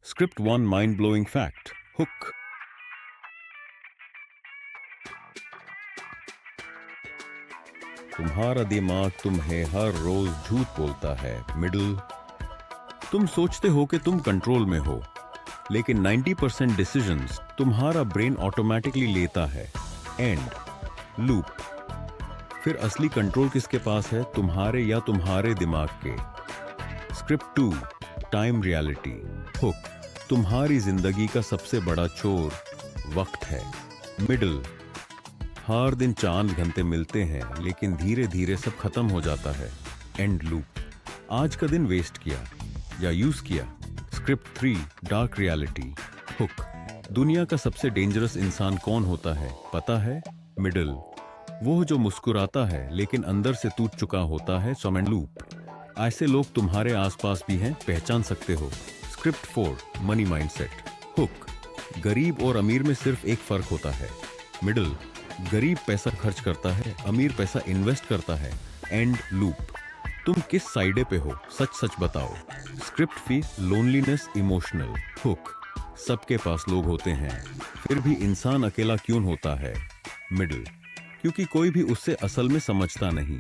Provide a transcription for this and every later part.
Script 1 mind blowing fact. Hook. तुम्हारा दिमाग तुम्हें हर रोज झूठ बोलता है। मिडल, तुम सोचते हो कि तुम कंट्रोल में हो, लेकिन 90% डिसीजंस तुम्हारा ब्रेन ऑटोमेटिकली लेता है। एंड लूप, फिर असली कंट्रोल किसके पास है, तुम्हारे या तुम्हारे दिमाग के। Script 2 time reality. हुक, तुम्हारी जिंदगी का सबसे बड़ा चोर वक्त है। मिडल, हर दिन 4 घंटे मिलते हैं, लेकिन धीरे धीरे सब खत्म हो जाता है। एंड लूप, आज का दिन वेस्ट किया या यूज किया। Script 3 dark reality. हुक, दुनिया का सबसे डेंजरस इंसान कौन होता है, पता है? मिडल, वो जो मुस्कुराता है लेकिन अंदर से टूट चुका होता है। सम एंड लूप, ऐसे लोग तुम्हारे आसपास भी हैं, पहचान सकते हो। Script 4 money mindset. हुक, गरीब और अमीर में सिर्फ एक फर्क होता है। मिडल, गरीब पैसा खर्च करता है, अमीर पैसा इन्वेस्ट करता है। एंड लूप, तुम किस साइडे पे हो, सच सच बताओ। Script 5 loneliness emotional. हुक, सबके पास लोग होते हैं, फिर भी इंसान अकेला क्यों होता है? मिडल, क्योंकि कोई भी उससे असल में समझता नहीं।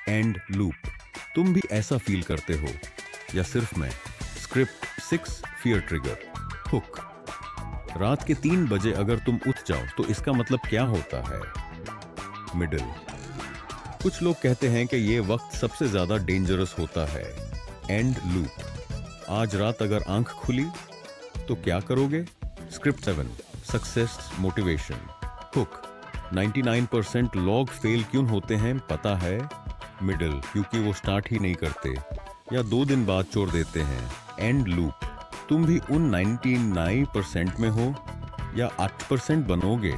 एंड लूप, तुम भी ऐसा फील करते हो या सिर्फ मैं? Script 6 fear trigger. हुक, रात के 3 बजे अगर तुम उठ जाओ तो इसका मतलब क्या होता है? मिडल, कुछ लोग कहते हैं कि ये वक्त सबसे ज्यादा डेंजरस होता है। एंड लूप, आज रात अगर आंख खुली तो क्या करोगे? Script 7 success motivation. हुक, 99% लोग फेल क्यों होते हैं, पता है? मिडल, क्योंकि वो स्टार्ट ही नहीं करते या 2 दिन बाद छोड़ देते हैं। एंड लूप, तुम भी उन 99% में हो या 8% बनोगे?